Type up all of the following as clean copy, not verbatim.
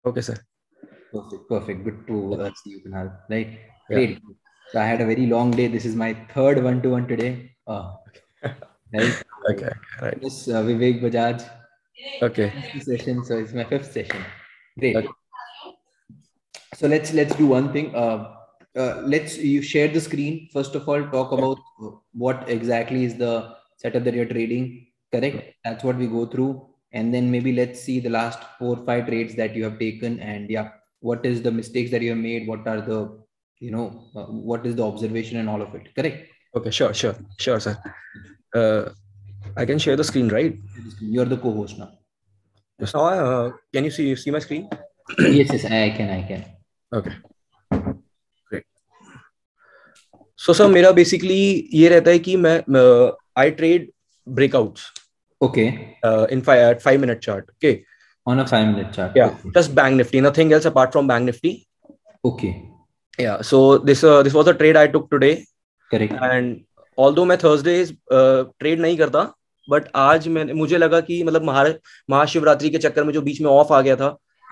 Okay, sir. Perfect, perfect. Good to see you, Kunal. Right, Yeah. great. So I had a very long day. This is my third one-to-one today. Right. Okay. Right. Yes, Vivek Bajaj. Okay. Fifth session, so it's my fifth session. Great. Okay. So let's do one thing. Let's you share the screen first of all. Talk about what exactly is the setup that you're trading. Correct. That's what we go through, and then maybe let's see the last 4 5 trades that you have taken, and yeah, what is the mistakes that you have made? What are the what is the observation and all of it. Correct. Okay. Sure. Sure. Sure, sir. Uh, I can share the screen, right? You're the co-host now. Just now, can you see my screen? Yes, yes, I can. Okay. Great. So, sir, मेरा basically ये रहता है कि मैं I trade breakouts. Okay. In 5 minute chart. Okay. On a 5 minute chart. Yeah. Okay. Just Bank Nifty. Nothing else apart from Bank Nifty. Okay. Yeah. So this was a trade I took today. Correct. And although मैं Thursdays trade नहीं करता, but आज मुझे लगा कि मतलब महाशिवरात्रि के चक्कर में जो बीच में ऑफ आ गया था,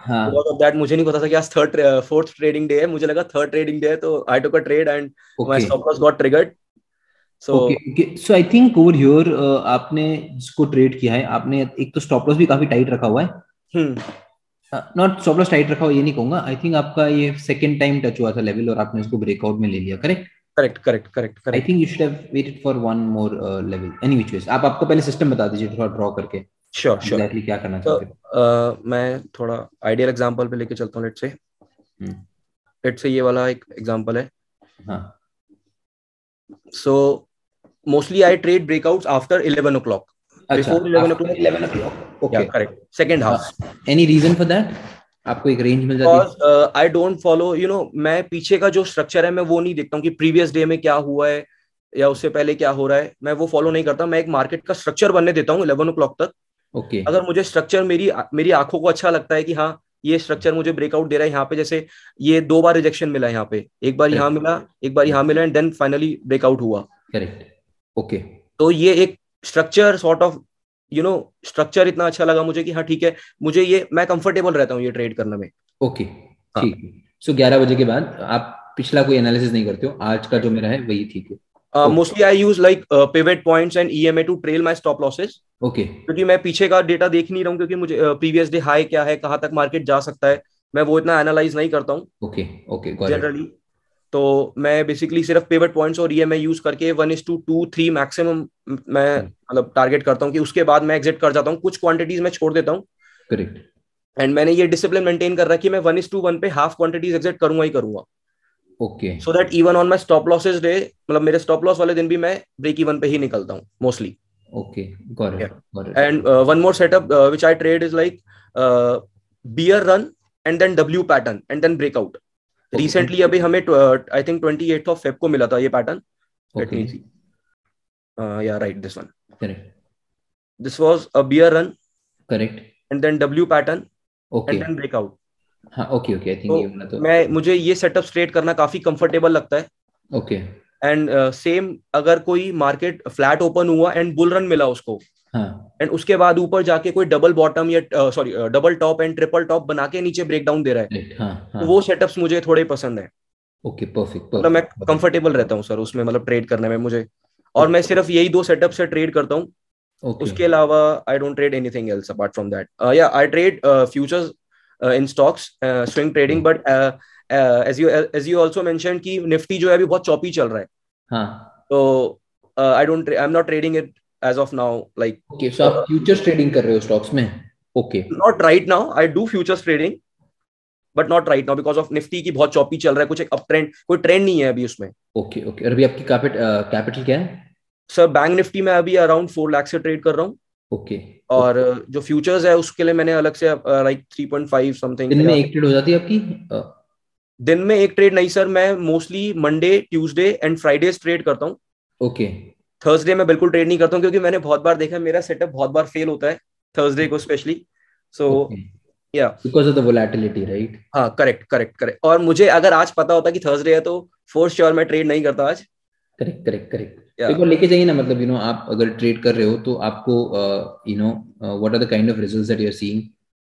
बिकॉज ऑफ दैट मुझे नहीं पता था कि आज फोर्थ ट्रेडिंग डे है, मुझे लगा थर्ड ट्रेडिंग डे है, तो I took a trade and my stop loss got triggered. So so I think over here आपने जिसको ट्रेड किया है, आपने एक तो स्टॉप लॉस भी काफी टाइट रखा हुआ है. नॉट स्टॉप लॉस टाइट रखा हुआ ये नहीं कहूंगा. आई थिंक आपका ये सेकंड टाइम टच हुआ था लेवल और आपने इसको ब्रेकआउट में ले लिया. Correct. Correct. I think you should have waited for one more level. Any which ways आप आपको पहले सिस्टम बता दीजिए थोड़ा ड्रॉ करके. श्योर एग्जैक्टली क्या करना तो चाहते हो. मैं थोड़ा आइडियल एग्जांपल पे लेके चलता हूँ. लेट्स से ये वाला एक एग्जांपल है. हाँ. So mostly I trade breakouts after 11 o'clock. अच्छा, Before 11 after o'clock. 11 o'clock. Okay. Yeah, correct. Second half. Any reason for that? आपको एक रेंज मिल जाती है. Because I don't follow, मैं पीछे का जो स्ट्रक्चर है मैं वो नहीं देखता हूँ कि प्रीवियस डे में क्या हुआ है या उससे पहले क्या हो रहा है. मैं वो फॉलो नहीं करता. मैं एक मार्केट का स्ट्रक्चर बनने देता हूँ 11 o'clock तक. ओके. अगर मुझे स्ट्रक्चर मेरी आंखों को अच्छा लगता है कि हाँ ये स्ट्रक्चर मुझे ब्रेकआउट दे रहा है, यहाँ पे जैसे ये 2 बार रिजेक्शन मिला है, यहाँ पे एक बार यहाँ मिला, एक बार यहाँ मिला, एंड देन फाइनली ब्रेकआउट हुआ. करेक्ट. ओके. तो ये एक स्ट्रक्चर सॉर्ट ऑफ स्ट्रक्चर इतना अच्छा लगा मुझे कि हाँ ठीक है, मुझे ये मैं कंफर्टेबल रहता हूँ ये ट्रेड करने में. ओके. ठीक है. सो 11 बजे के बाद आप पिछला कोई एनालिसिस नहीं करते हो. आज का जो मेरा है वही ठीक है. Mostly I use like pivot points and EMA to trail my stop losses. Okay. क्योंकि मैं पीछे का डेटा देख नहीं रहा हूँ, क्योंकि मुझे प्रीवियस डे हाई क्या है, कहाँ तक मार्केट जा सकता है, मैं वो इतना एनालाइज नहीं करता हूँ. ओके. ओके. जनरली तो मैं बेसिकली सिर्फ पिवट पॉइंट्स और ईएमए यूज करके 1:2 3 मैक्सिमम मैं मतलब टारगेट करता हूँ कि उसके बाद मैं एग्जिट कर जाता हूँ. कुछ क्वांटिटीज मैं छोड़ देता हूँ. करेक्ट. एंड मैंने ये डिसिप्लिन मेंटेन कर रखा है कि मैं 1:1 पे हाफ क्वांटिटीज एग्जिट करूंगा ही करूंगा. Okay. So that even on my stop losses day, मतलब मेरे स्टॉप लॉस वाले दिन भी मैं ब्रेक इवन पे ही निकलता हूँ mostly. Okay. Got it. And one more setup which I trade is like bear run and then W pattern and then breakout. Recently अभी हमें I think 28th of Feb को मिला था ये pattern. Late me see. Yeah right, this one. Correct. This was a bear run. Correct. And then W pattern. Okay. And then breakout. हाँ. Okay. Okay. I think ये वाला तो मुझे ये सेटअप ट्रेड करना काफी कंफर्टेबल लगता है. ओके. एंड सेम अगर कोई मार्केट फ्लैट ओपन हुआ एंड बुल रन मिला उसको, एंड उसके बाद ऊपर जाके कोई डबल बॉटम या double top and triple top बना के नीचे ब्रेक डाउन दे रहा है, तो वो सेटअप्स मुझे थोड़े पसंद है. ओके. परफेक्ट. मतलब मैं कंफर्टेबल रहता हूँ सर उसमें, मतलब ट्रेड करने में मुझे. और मैं सिर्फ यही 2 सेटअप से ट्रेड करता हूँ. उसके अलावा I don't trade anything else apart from that. या I trade futures in stocks, swing trading, but as you also mention कि निफ्टी जो है अभी बहुत चॉपी चल रहा है. हाँ. तो आई am not trading it as of now, like. Okay, so आप futures trading कर रहे हो stocks में. Okay. Not right now. I do futures trading, but not right now because of Nifty की बहुत चॉपी चल रहा है. कुछ एक अप ट्रेंड, कोई ट्रेंड नहीं है अभी उसमें. Okay. और अभी आपकी कैपिटल क्या है? सर बैंक निफ्टी में अभी अराउंड 4 लाख से ट्रेड कर रहा हूँ. Okay. और जो फ्यूचर्स है उसके लिए मैंने अलग से लाइक 3.5 समथिंग. दिन में एक ट्रेड हो जाती है आपकी? दिन में एक ट्रेड नहीं सर, मैं mostly Monday, Tuesday and Fridays trade करता हूँ. ओके. थर्सडे में बिल्कुल ट्रेड नहीं करता हूँ, क्योंकि मैंने बहुत बार देखा मेरा सेटअप बहुत बार फेल होता है थर्सडे को स्पेशली. सो या because of the volatility, right? हाँ, करेक्ट. और मुझे अगर आज पता होता कि थर्सडे है तो फॉर श्योर मैं ट्रेड नहीं करता आज. करेक्ट. एक बार लेके जाइए ना, मतलब आप अगर ट्रेड कर रहे हो तो आपको what are the kind of results that you are seeing.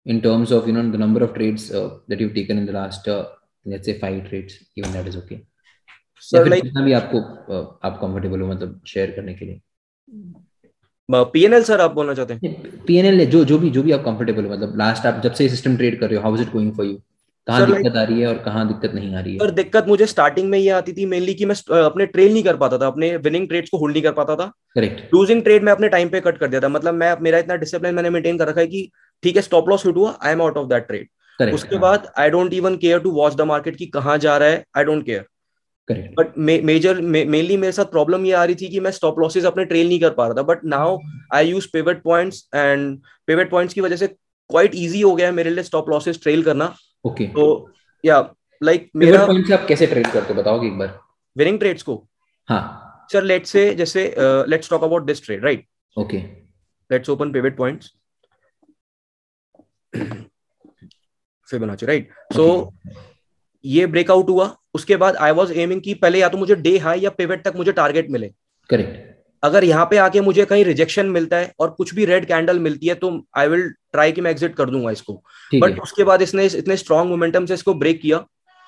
in terms of the number of trades that you've taken in the last let's say 5 trades, even that is okay, या sir फिर like जितना भी आपको आप comfortable हो मतलब share करने के लिए। पीएनएल सर आप बोलना चाहते हैं? पीएनएल जो भी आप कंफर्टेबल हो, मतलब लास्ट आप जब से सिस्टम ट्रेड कर रहे हो, how is it going for you, कहाँ सर लाइक दिक्कत आ रही है और कहाँ दिक्कत नहीं आ रही है? सर दिक्कत मुझे स्टार्टिंग में ये आती थी मेनली कि मैं अपने ट्रेल नहीं कर पाता था, अपने विनिंग ट्रेड्स को होल्ड नहीं कर पाता था। करेक्ट। लूजिंग ट्रेड मैं अपने टाइम पे कट कर दिया था। मतलब मैं मेरा इतना डिसिप्लिन मैंने मेंटेन कर रखा है कि ठीक है स्टॉप लॉस हिट हुआ, I am out of that trade. Correct. उसके हाँ। बाद I don't even care to watch the market कि कहाँ जा रहा है, I don't care. Correct. But mainly मेरे साथ प्रॉब्लम ये आ रही थी कि मैं स्टॉप लॉसेस अपने ट्रेल नहीं कर पा रहा था। But now I use pivot points, and pivot points की वजह से क्वाइट इजी हो गया है मेरे लिए स्टॉप लॉसेस ट्रेल करना। ओके। तो या लाइक पिवट मेरा पॉइंट से आप कैसे ट्रेड करते हो, बताओगे एक बार? विनिंग ट्रेड्स को हाँ। सर लेट्स से जैसे let's talk about this trade, right? Okay. Let's open pivot points Fibonacci, right? So okay. ये ब्रेकआउट हुआ, उसके बाद आई वाज एमिंग कि पहले या तो मुझे डे हाई या पिवट तक मुझे टारगेट मिले। करेक्ट। अगर यहाँ पे आके मुझे कहीं रिजेक्शन मिलता है और कुछ भी रेड कैंडल मिलती है तो आई विल ट्राई कि मैं एग्जिट कर दूंगा इसको। ठीक बट है। उसके बाद इसने इतने स्ट्रॉन्ग मोमेंटम से इसको ब्रेक किया।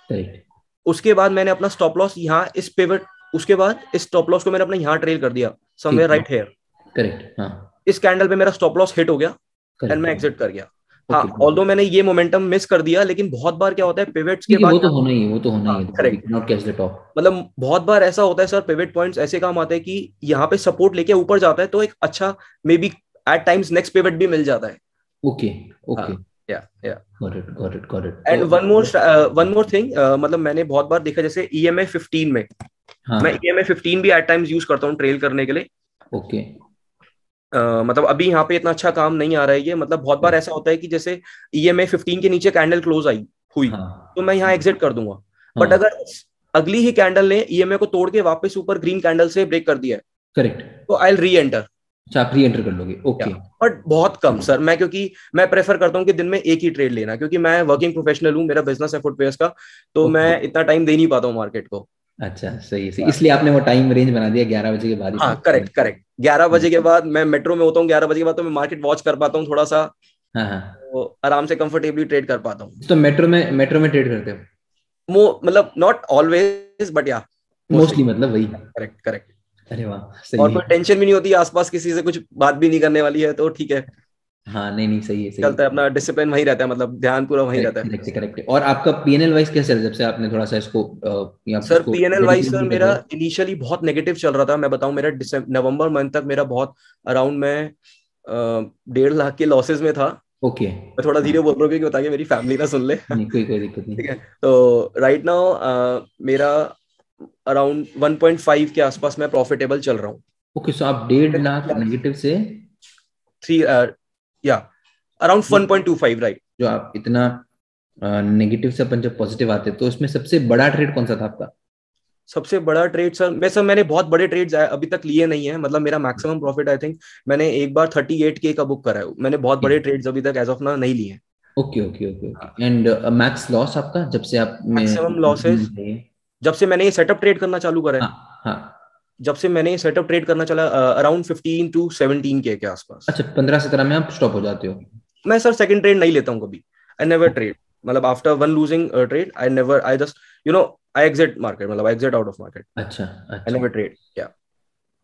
करेक्ट। उसके बाद मैंने अपना स्टॉप लॉस यहाँ इस पिवट, उसके बाद इस स्टॉप लॉस को मैंने अपना यहाँ ट्रेल कर दिया समवेयर ठीक है। Right here. करेक्ट। हाँ। इस कैंडल पे मेरा स्टॉप लॉस हिट हो गया एंड मैं करेक्ट। एग्जिट कर गया। हाँ, ओके। ऑल्दो मैंने ये मोमेंटम मिस कर दिया, लेकिन बहुत बार क्या होता है पिवट्स के ठीक है, बाद, वो तो होना ही है, वो तो होना ही हाँ है, we correct, can not catch the top. मतलब बहुत बार ऐसा होता है सर, पिवट पॉइंट्स ऐसे काम आते हैं कि यहाँ पे सपोर्ट लेके ऊपर जाता है तो एक अच्छा maybe at times next pivot भी मिल जाता है। ओके। ओके। हाँ, yeah got it, got it, got it. And तो वन मोर थिंग, मतलब मैंने बहुत बार देखा जैसे EMA 15 में, मैं हाँ। EMA 15 भी एट टाइम्स यूज करता हूँ ट्रेल करने के लिए। ओके। मतलब अभी यहाँ पे इतना अच्छा काम नहीं आ रहा है ये, मतलब बहुत बार ऐसा होता है कि जैसे EMA 15 के नीचे कैंडल क्लोज आई हुई हाँ। तो मैं यहाँ एग्जिट कर दूंगा। बट हाँ। अगर अगली ही कैंडल ने EMA को तोड़ के वापस ऊपर ग्रीन कैंडल से ब्रेक कर दिया है करेक्ट। तो आई री एंटर। अच्छा, आप री एंटर कर लोगे? या ओके। बट बहुत कम सर, मैं क्योंकि मैं प्रेफर करता हूँ कि दिन में एक ही ट्रेड लेना, क्योंकि मैं वर्किंग प्रोफेशनल हूँ, मेरा बिजनेस है फुटवेयर्स का, तो ओके। मैं इतना टाइम दे नहीं पाता हूँ मार्केट को। अच्छा, सही है, सही, इसलिए आपने वो टाइम रेंज बना दिया 11 बजे के बाद ही हाँ ट्रेड करना। करेक्ट करेक्ट, 11 बजे के बाद मैं मेट्रो में होता हूँ, 11 बजे के बाद तो मैं मार्केट वॉच कर पाता हूँ थोड़ा सा, हाँ हाँ। तो आराम से कंफर्टेबली ट्रेड कर पाता हूँ। तो मेट्रो में ट्रेड करते हो? मतलब नॉट ऑलवेज बट या मोस्टली। मोस्टली, मतलब वही। Correct correct. अरे वाह, और सही कोई है। टेंशन भी नहीं होती आसपास, किसी से कुछ बात भी नहीं करने वाली है तो ठीक है, हाँ, नहीं नहीं, सही है, सही चलता है, है। अपना डिसिप्लिन वही रहता है, मतलब ध्यान पूरा वही करेक्ट, रहता है। Correct, correct. और आपका पीएनएल वाइज कैसे है जब से आपने थोड़ा सा इसको या सर इसको पीएनएल वाइज सर डेडिकेटली कर मेरा रहे हो? इनिशियली बहुत नेगेटिव चल रहा था, मैं बताऊं मेरा नवंबर मंथ तक मेरा बहुत अराउंड मैं 1.5 लाख के लॉसेस में था। ओके। मैं थोड़ा धीरे बोल रहा हूँ क्योंकि ताकि मेरी फैमिली ना सुन ले नहीं, कोई दिक्कत नहीं। ठीक है, तो राइट नाउ मेरा अराउंड 1.5 के आसपास मैं प्रॉफिटेबल चल रहा हूँ। ओके, सो आप 1.5 लाख नेगेटिव से थ्री या अराउंड 1.25, राइट? जो आप इतना नेगेटिव से अपन जब पॉजिटिव आते हैं, तो उसमें सबसे बड़ा ट्रेड कौन सा था आपका? सबसे बड़ा ट्रेड सर मैंने बहुत बड़े ट्रेड्स अभी तक लिए नहीं है, मतलब मेरा मैक्सिमम प्रॉफिट आई थिंक मैंने एक बार 38K का बुक करा है, मैंने बहुत बड़े ट्रेड्स अभी तक एज ऑफ नाउ नहीं लिए। Okay, okay, okay, okay. And max loss आपका जब से आप में मैक्सिमम लॉसेस जब से मैंने ये सेटअप ट्रेड करना चालू करा है, हाँ हाँ। जब से मैंने ये सेटअप ट्रेड करना चला अराउंड 15 to 17K के आसपास। अच्छा, 15-17 में आप स्टॉप हो जाते हो? मैं सर सेकंड ट्रेड नहीं लेता हूँ कभी, आई नेवर ट्रेड, मतलब after one losing trade I never, I just I exit market, मतलब आई एग्जिट आउट ऑफ मार्केट, अच्छा। आई अच्छा। Never trade. या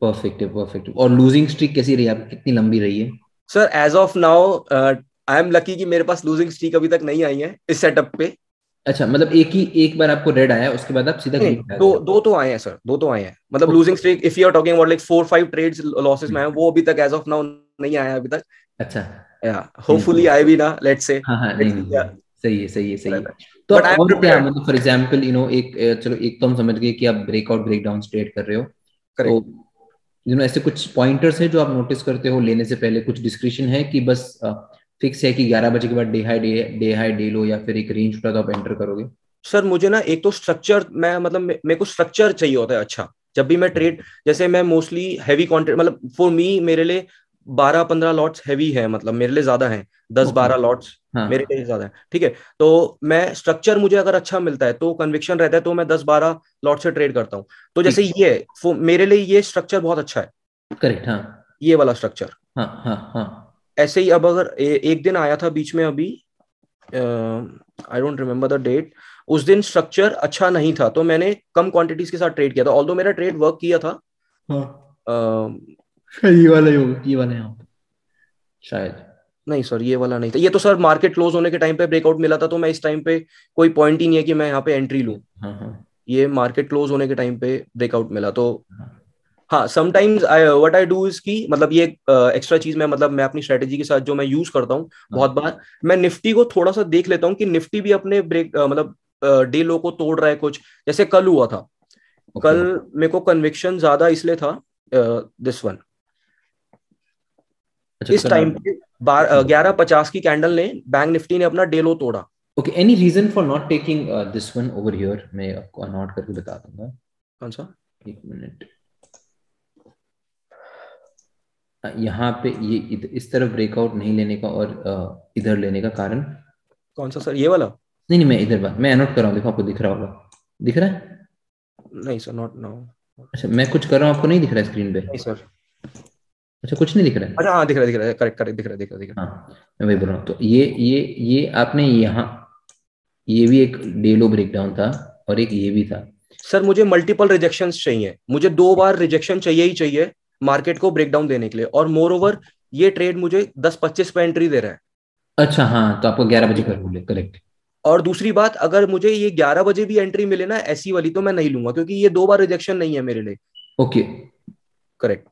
परफेक्ट है, परफेक्ट है। और लूजिंग स्ट्रीक कैसी रही आपकी, कितनी लंबी रही है? Sir as of now I am lucky कि मेरे पास लूजिंग स्ट्रीक अभी तक नहीं आई है इस सेटअप पे। अच्छा, मतलब एक बार आपको रेड आया, उसके बाद आप सीधा नहीं, ग्रीन पे आ दो गए? दो तो आए हैं सर, दो तो आए हैं, मतलब okay. Losing streak if you are talking about like 4-5 trades losses में है, वो अभी तक एज ऑफ नाउ नहीं आया अभी तक। अच्छा। या नहीं होपफुली नहीं। आए भी ना, लेट्स से, हाँ हाँ, नहीं लेट्स सी नहीं क्या नहीं। सही है, सही है, सही है। रहता है। तो बट आई आप एम और क्या, प्रिपेयर्ड। मतलब फॉर एग्जाम्पल एक चलो, एक तो हम समझ गए कि आप ब्रेकआउट ब्रेकडाउन ट्रेड कर रहे हो। तो करेक्ट। ऐसे कुछ पॉइंटर्स है जो आप नोटिस करते हो लेने से पहले, कुछ डिस्क्रिप्शन है कि बस फिक्स है कि 11 बजे के बाद डे हाई डे लो, या फिर एक रेंज उठा तो आप एंटर करोगे? सर मुझे ना एक तो स्ट्रक्चर, मैं मतलब मेरे को स्ट्रक्चर चाहिए होता है अच्छा, जब भी मैं ट्रेड, जैसे मैं मोस्टली हैवी कॉन्ट्रैक्ट, मतलब फॉर मी मेरे लिए 12-15 लॉट्स हैवी है, मतलब मेरे लिए ज्यादा है, दस ओके। बारह लॉट्स मेरे हाँ। लिए ज्यादा है, ठीक है। तो मैं स्ट्रक्चर मुझे अगर अच्छा मिलता है तो कन्विक्शन रहता है तो मैं 10-12 लॉट से ट्रेड करता हूँ। तो जैसे ठीक। ये है मेरे लिए ये स्ट्रक्चर बहुत अच्छा है, करेक्ट। हाँ ये वाला स्ट्रक्चर। हाँ हाँ हाँ। ऐसे ही अब अगर एक दिन आया था बीच में अभी I don't remember the date. उस दिन स्ट्रक्चर अच्छा नहीं था तो मैंने कम क्वांटिटीज के साथ ट्रेड किया था, ऑल्दो मेरा ट्रेड वर्क किया था। हाँ, uh, ये वाला ही होगा, ये वाला यहाँ पे शायद। नहीं सर, ये वाला नहीं था। ये तो सर मार्केट क्लोज होने के टाइम पे ब्रेकआउट मिला था, तो मैं इस टाइम पे कोई पॉइंट ही नहीं है कि मैं यहाँ पे एंट्री लूँ। हाँ हाँ ये मार्केट क्लोज होने के टाइम पे ब्रेकआउट मिला तो हाँ हाँ। Sometimes I what I do is कि मतलब ये एक्स्ट्रा चीज मैं मतलब मैं अपनी स्ट्रेटेजी के साथ जो मैं यूज करता हूँ बहुत हाँ। बार, मैं निफ्टी को थोड़ा सा देख लेता हूँ कि निफ्टी भी अपने ब्रेक मतलब डे लो को तोड़ रहा है कुछ, जैसे कल हुआ था। ओके। कल मेरे को कन्विक्शन ज्यादा इसलिए था दिस वन, अच्छा इस कल टाइम आप। पे 11:50 की कैंडल ने बैंक निफ्टी ने अपना डे लो तोड़ा। Okay, any reason for not taking this one over here? मैं आपको नोट करके बता दूंगा। कौन सा? एक मिनट। यहाँ पे ये इस तरफ ब्रेकआउट नहीं लेने का और इधर लेने का कारण? कौन सा सर, ये वाला? नहीं नहीं, मैं इधर बात मैं नोट कर रहा हूँ, देखो आपको दिख रहा होगा। दिख रहा है? नहीं सर, नॉट नाउ। अच्छा, मैं कुछ कर रहा हूँ, आपको नहीं दिख रहा है स्क्रीन पे? नहीं सर। अच्छा, कुछ नहीं दिख रहा है। अच्छा हाँ, दिख रहा है, करेक्ट करेक्ट, दिख रहा है, दिख रहा है, दिख रहा है। हाँ, मैं वही बोल रहा हूँ। तो ये आपने यहाँ, ये भी एक डे लो ब्रेकडाउन था और एक ये भी था। सर मुझे मल्टीपल रिजेक्शंस चाहिए, मुझे 2 बार रिजेक्शन चाहिए ही चाहिए मार्केट को ब्रेकडाउन देने के लिए, और मोर ओवर ये ट्रेड मुझे 10-25 पे एंट्री दे रहा है। अच्छा हाँ, तो आपको 11 बजे कर बोले, करेक्ट। और दूसरी बात, अगर मुझे ये 11 बजे भी एंट्री मिले ना ऐसी वाली, तो मैं नहीं लूंगा, क्योंकि ये 2 बार रिजेक्शन नहीं है मेरे लिए। Okay, correct.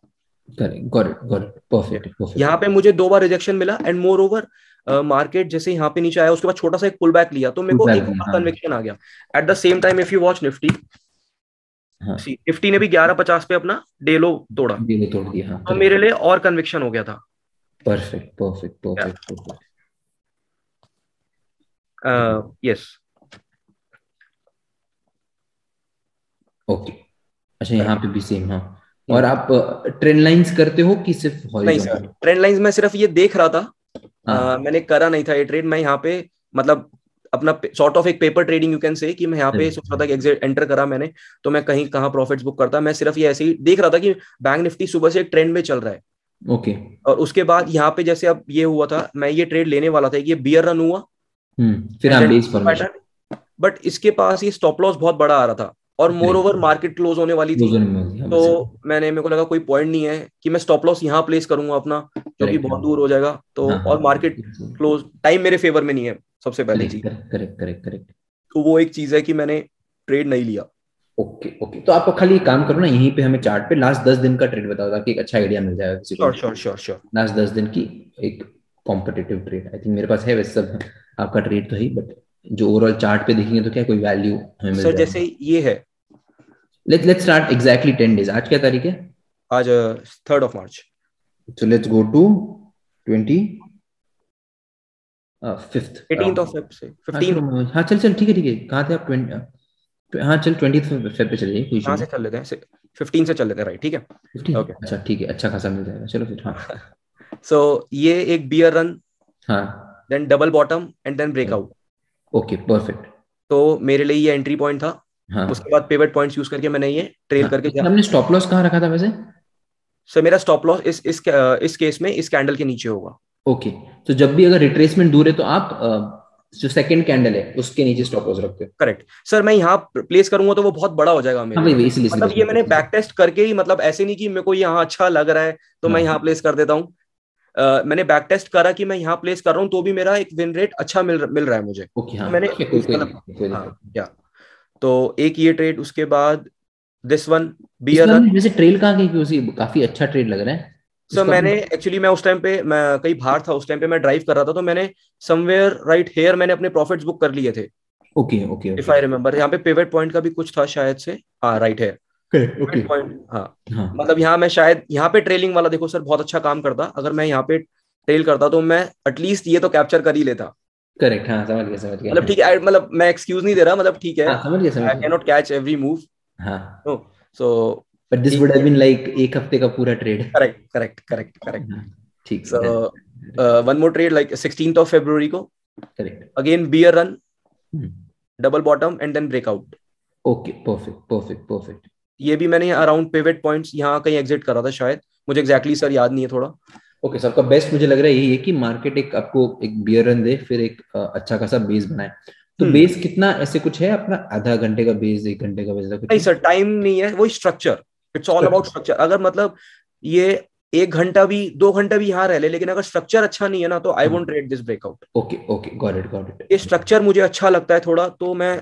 Correct, got it, got it, perfect perfect. यहाँ पे मुझे 2 बार रिजेक्शन मिला, एंड मोर ओवर मार्केट जैसे यहाँ पे नीचे आया उसके बाद छोटा सा एक पुल बैक लिया, तो मेरे फुल को बैक एक दिया, और हाँ। कन्विक्शन आ गया। At the same time if you watch Nifty, हाँ, निफ्टी ने भी 11:50 पे अपना डे लो तोड़ा, डे लो तोड़ दिया, हाँ तो करेक्ट। मेरे लिए और कन्विक्शन हो गया था। Perfect perfect perfect perfect. Yes. Okay. अच्छा, यहाँ पे भी सेम, हाँ। और आप ट्रेंड लाइंस करते हो कि सिर्फ नहीं सर, हॉरिजॉन्टल? ट्रेंड लाइंस में सिर्फ ये देख रहा था। हाँ मैंने करा नहीं था ये ट्रेड। मैं यहाँ पे मतलब अपना सॉर्ट ऑफ एक paper trading you can say, कि मैं यहाँ पे सोच रहा था कि एग्जिट एंटर करा मैंने, तो मैं कहीं कहाँ प्रॉफिट्स बुक करता। मैं सिर्फ ये ऐसे ही देख रहा था कि बैंक निफ्टी सुबह से एक ट्रेंड में चल रहा है, ओके। और उसके बाद यहाँ पे जैसे अब ये हुआ था, मैं ये ट्रेड लेने वाला था, ये बियर रन हुआ फिर एंड हाँ, then base formation. Pattern, but इसके पास ये स्टॉप लॉस बहुत बड़ा आ रहा था, और more correct, over market close होने वाली थी। क्लोजर में हो गया तो वैसे। मेरे को लगा कोई पॉइंट नहीं है कि मैं स्टॉप लॉस यहाँ प्लेस करूंगा अपना, जो कि करेक्ट, बहुत दूर हो जाएगा। तो हाँ हाँ। और मार्केट क्लोज टाइम मेरे फेवर में नहीं है, सबसे पहली करेक्ट चीज। Correct correct correct correct. तो वो एक चीज है कि मैंने ट्रेड नहीं लिया। ओके ओके, तो आप खाली एक काम करो ना, यहीं पे हमें चार्ट पे लास्ट 10 दिन का ट्रेड बताओ, ताकि एक अच्छा आइडिया मिल जाएगा किसी को श्योर भी। Sure sure sure. लास्ट 10 दिन की एक कॉम्पिटिटिव ट्रेड, आई थिंक मेरे पास है वैसे सब। आपका ट्रेड तो है, बट जो ओवरऑल चार्ट पे देखेंगे तो क्या कोई वैल्यू हमें मिल सर जैसे जाएगा। ये है, लेट्स स्टार्ट एग्जैक्टली 10 डेज। आज क्या तारीख है? आज 3rd of March। So let's go to 25th 18th of Feb से हाँ 15। शुरू में, हाँ चल चल, ठीक है ठीक है। कहाँ थे आप? 20, हाँ चल 20 फेब पे चलिए, कोई इशू यहाँ से नहीं। चल लेते हैं, 15 से चल लेते हैं, राइट, ठीक है। 15, ओके। अच्छा ठीक है, अच्छा खासा मिल जाएगा, चलो फिर। हाँ सो ये एक बियर रन, हाँ। Then double bottom and then breakout. Okay perfect. तो मेरे लिए ये एंट्री पॉइंट था। उसके हाँ बाद पिवट पॉइंट्स यूज करके मैंने ये ट्रेल हाँ, करके इसमें हमने स्टॉप लॉस कहाँ रखा था वैसे? सर मेरा स्टॉप लॉस इस केस में इस कैंडल के नीचे होगा। ओके, तो जब भी अगर रिट्रेसमेंट दूर है तो आप जो सेकंड कैंडल है उसके नीचे स्टॉप लॉस रखते हो? करेक्ट सर, मैं यहाँ प्लेस करूंगा तो वो बहुत बड़ा हो जाएगा हाँ मेरे भाई लिए। भाई, इसलिए इसलिए मतलब ये इसलिए मैंने इसलिए। बैक टेस्ट करके ही, मतलब ऐसे नहीं कि मेरे को यहाँ अच्छा लग रहा है तो मैं यहाँ हाँ प्लेस कर देता हूँ। मैंने बैक टेस्ट करा कि मैं यहाँ प्लेस कर रहा हूँ तो भी मेरा एक विन रेट अच्छा मिल रहा है मुझे, ओके, हाँ तो मैंने ठीक है, कोई कोई मतलब दिक्कत नहीं, कोई हाँ दिक्कत नहीं। क्या। तो एक ये ट्रेड, उसके बाद दिस वन बियर इसमें रन। हमने वैसे ट्रेल कहाँ की, क्योंकि काफी अच्छा ट्रेड लग रहा है सर इसको मैंने अपन। एक्चुअली, मैं उस टाइम पे मैं कहीं बाहर था, उस टाइम पे मैं ड्राइव कर रहा था, तो मैंने समवेयर राइट हेयर मैंने अपने प्रॉफिट्स बुक कर लिए थे, okay okay if okay. I remember. यहाँ पे पिवट पॉइंट का भी कुछ था शायद से, हाँ राइट है करेक्ट, ओके। पिवट पॉइंट, हाँ। हाँ मतलब यहाँ मैं शायद यहाँ पे ट्रेलिंग वाला देखो सर बहुत अच्छा काम करता, अगर मैं यहाँ पे ट्रेल करता तो मैं एटलीस्ट ये तो कैप्चर कर ही लेता। करेक्ट, हाँ समझ गया समझ गया। मतलब ठीक है, मतलब मैं एक्सक्यूज नहीं दे रहा, मतलब ठीक है, हाँ समझ गया समझ आई गया। Can not catch every move. हाँ, नो, सो बट दिस एक वुड हैव बीन लाइक एक हफ्ते का पूरा trade. Correct correct correct correct. हाँ, ठीक है, so done. One more trade like 16th of February को, करेक्ट। Again bear run, double bottom and then breakout. Okay perfect perfect perfect. ये भी मैंने अराउंड पिवट पॉइंट्स यहाँ कहीं एग्जिट करा था शायद, मुझे एग्जैक्टली सर याद नहीं है थोड़ा। ओके, सबका बेस्ट मुझे लग रहा है यही है कि मार्केट एक आपको एक बियर रन दे, फिर एक अच्छा खासा बेस बनाए। तो बेस कितना, ऐसे कुछ है अपना, आधा घंटे का बेस, 1 घंटे का बेस, कुछ नहीं सर, टाइम नहीं है, वही structure, it's all about structure. अगर मतलब ये 1 घंटा भी 2 घंटा भी यहाँ रह ले, लेकिन अगर स्ट्रक्चर अच्छा नहीं है ना, तो I won't trade this breakout. Okay okay, got it got it. ये स्ट्रक्चर मुझे अच्छा लगता है थोड़ा, तो मैं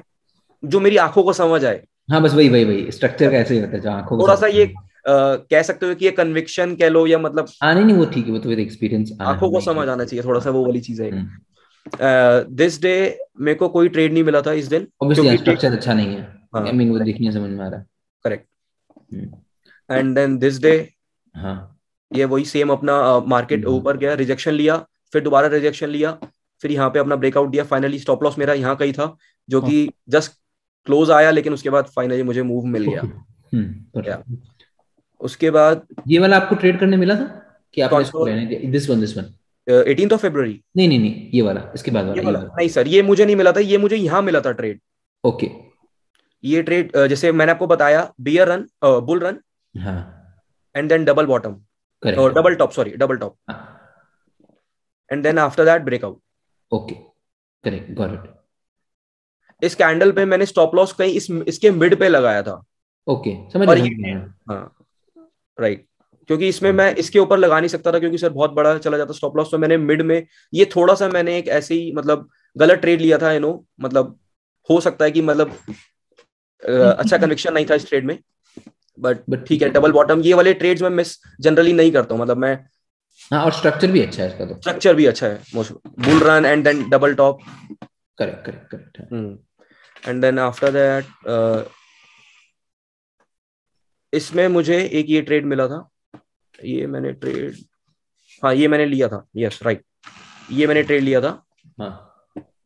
जो मेरी आंखों को समझ आए। हाँ बस वही वही वही स्ट्रक्चर का ऐसे ही होता है जो आंखों को थोड़ा सा समझ ये में। कह सकते हो कि ये कन्विक्शन कह लो, या मतलब हाँ नहीं नहीं, वो ठीक है, वो तो विद एक्सपीरियंस आंखों को होना ही समझ आना चाहिए। चाहिए, थोड़ा सा वो वाली चीज है। हम्म। दिस डे मेरे को कोई ट्रेड नहीं मिला था इस दिन, ऑब्वियसली क्योंकि स्ट्रक्चर अच्छा नहीं है, हाँ आई मीन वो दिखने समझ में आ रहा है। Correct. Hmm, and then this day हाँ ये वही सेम अपना मार्केट ऊपर गया, रिजेक्शन लिया, फिर दोबारा रिजेक्शन लिया, फिर यहाँ पे अपना ब्रेकआउट दिया। फाइनली स्टॉप लॉस मेरा यहाँ का ही था, जो कि जस्ट क्लोज आया, लेकिन उसके बाद फाइनली मुझे मूव मिल गया। ओके। या परफेक्ट। उसके बाद ये वाला आपको ट्रेड करने मिला था कि आपने इसको कौन रहने दिया? This one. 18 फरवरी। नहीं नहीं नहीं, ये वाला, इसके बाद ये वाला, ये वाला वाला। नहीं सर, ये मुझे नहीं मिला था, ये मुझे यहाँ मिला था ट्रेड। ओके। ये ट्रेड जैसे मैंने आपको बताया, बियर रन, बुल रन, हाँ एंड देन डबल बॉटम, और correct. Double top, sorry double top, हाँ and then after that breakout. Okay, correct, got it. इस कैंडल पे मैंने स्टॉप लॉस कहीं इसके मिड पे लगाया था। ओके, समझ और गया ये समझ गया। हाँ राइट, क्योंकि इसमें मैं इसके ऊपर लगा नहीं सकता था, क्योंकि सर बहुत बड़ा चला जाता स्टॉप लॉस। तो मैंने मिड में ये थोड़ा सा मैंने एक ऐसे ही मतलब गलत ट्रेड लिया था, मतलब हो सकता है कि मतलब अच्छा कन्विक्शन नहीं था इस ट्रेड में, बट बट ठीक ठीक है। है। डबल बॉटम ये वाले ट्रेड्स में मिस जनरली नहीं करता हूँ, मतलब मैं हाँ, और स्ट्रक्चर भी अच्छा है इसका तो। स्ट्रक्चर भी अच्छा है, bull run and then double top. Correct correct correct है। एंड देन आफ्टर दैट इसमें मुझे एक ये ट्रेड मिला था, ये मैंने ट्रेड, हाँ ये मैंने लिया था, यस राइट, ये मैंने ट्रेड लिया था। हाँ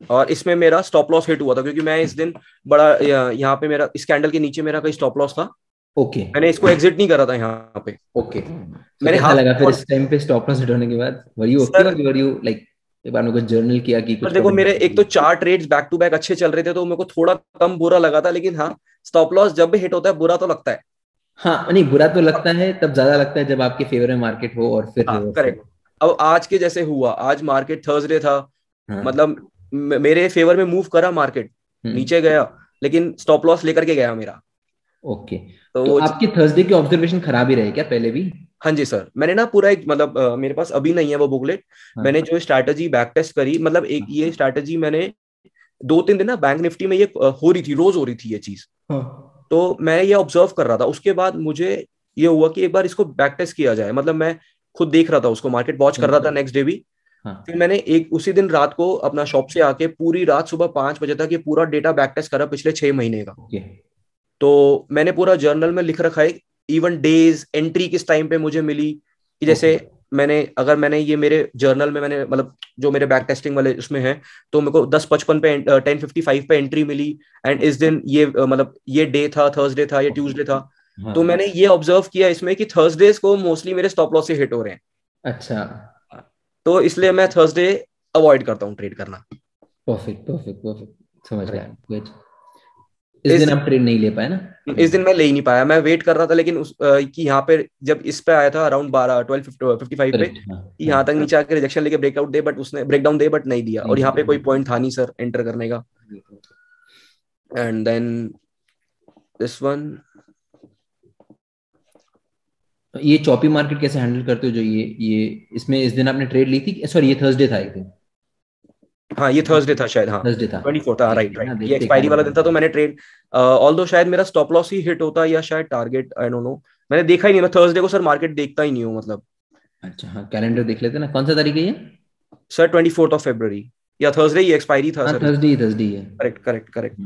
और इसमें मेरा स्टॉप लॉस हिट हुआ था, क्योंकि मैं इस दिन बड़ा यहाँ पे मेरा इस कैंडल के नीचे मेरा कहीं स्टॉप लॉस था। ओके मैंने इसको एग्जिट नहीं करा था यहाँ पे। ओके। तो मैंने कैसा हाफ लगा फिर कॉल इस टाइम पे स्टॉप लॉस हिट होने के बाद? वर यू ओके सर, और वर यू लाइक एक बार मेरे को जर्नल किया कि पर कुछ देखो पढ़ने मेरे एक तो की? 4 ट्रेड्स बैक टू बैक अच्छे चल रहे थे, तो मेरे को थोड़ा कम बुरा लगा था, लेकिन हाँ स्टॉप लॉस जब भी हिट होता है बुरा तो लगता है। हाँ नहीं, बुरा तो लगता है, तब ज्यादा लगता है जब आपके फेवर में मार्केट हो और फिर हाँ रिवर्स करेक्ट। हो। अब आज के जैसे हुआ, आज मार्केट थर्सडे था, हाँ। मतलब मेरे फेवर में मूव करा मार्केट, हम्म। नीचे गया, लेकिन स्टॉप लॉस लेकर के गया मेरा। ओके। तो तो वो आपके थर्सडे के ऑब्जर्वेशन खराब ही रहे क्या पहले भी? हाँ जी सर, मैंने ना पूरा एक मतलब मेरे पास अभी नहीं है वो बुकलेट। मैंने हाँ जो स्ट्रैटेजी बैक टेस्ट करी, मतलब एक ये स्ट्रैटेजी मैंने 2-3 दिन ना बैंक निफ्टी में ये हो रही थी, रोज हो रही थी ये चीज। हाँ। तो मैं ये ऑब्जर्व कर रहा था, उसके बाद मुझे ये हुआ कि एक बार इसको बैक टेस्ट किया जाए। मतलब मैं खुद देख रहा था उसको, मार्केट वॉच कर रहा था नेक्स्ट डे भी। फिर हाँ। मैंने एक उसी दिन रात को अपना शॉप से आके पूरी रात सुबह 5 बजे तक ये पूरा डेटा बैक टेस्ट करा पिछले 6 महीने का। ओके। तो मैंने पूरा जर्नल में लिख रखा है, इवन डेज एंट्री किस टाइम पे मुझे मिली, कि जैसे ओके। मैंने ये मेरे जर्नल में मैंने मतलब जो मेरे बैक टेस्टिंग वाले उसमें है, तो मेरे को 10:55 पे 10:55 पे एंट्री मिली। एंड इस दिन ये मतलब ये डे था, थर्सडे था, ये ट्यूसडे था। हाँ तो हाँ। मैंने ये ऑब्जर्व किया इसमें कि थर्सडेज को मोस्टली मेरे स्टॉप लॉस से हिट हो रहे हैं। अच्छा। तो इसलिए मैं थर्सडे अवॉइड करता हूँ ट्रेड करना। परफेक्ट परफेक्ट परफेक्ट, समझ गया। Correct. Good. इस इस दिन आप ट्रेड नहीं ले पाए ना? इस दिन मैं ले ही नहीं पाया, मैं वेट कर रहा था, लेकिन कि यहाँ पे जब इस पे आया था अराउंड 12:55 पे, करेक्ट। हाँ कि हाँ। यहाँ तक नीचे आके रिजेक्शन लेके ब्रेकआउट दे, बट उसने ब्रेकडाउन दे बट नहीं दिया, नहीं और यहाँ पे कोई दिया। पॉइंट था नहीं सर एंटर करने का। And then this one. ये चॉपी मार्केट कैसे हैंडल करते हो? जो ये इसमें इस दिन आपने ट्रेड ली थी, सॉरी ये थर्सडे था एक दिन? हाँ ये थर्सडे था शायद, हाँ थर्सडे था। 24 था, राइट देखते हैं ना, राइट, ये देखते क्या एक्सपायरी वाला दिन था। तो रहता मैंने ट्रेड ऑल्दो शायद मेरा स्टॉप लॉस ही हिट होता, या शायद टारगेट, आई डोंट नो। मैंने देखा ही नहीं, मैं थर्सडे को सर मार्केट देखता ही नहीं हूँ मतलब। है। अच्छा हाँ, कैलेंडर देख लेते हैं ना, कौन सा तारीख है ये? सर 24 या थर्सडे ही एक्सपायरी था हाँ सर। थर्सडे ही है। Correct correct correct.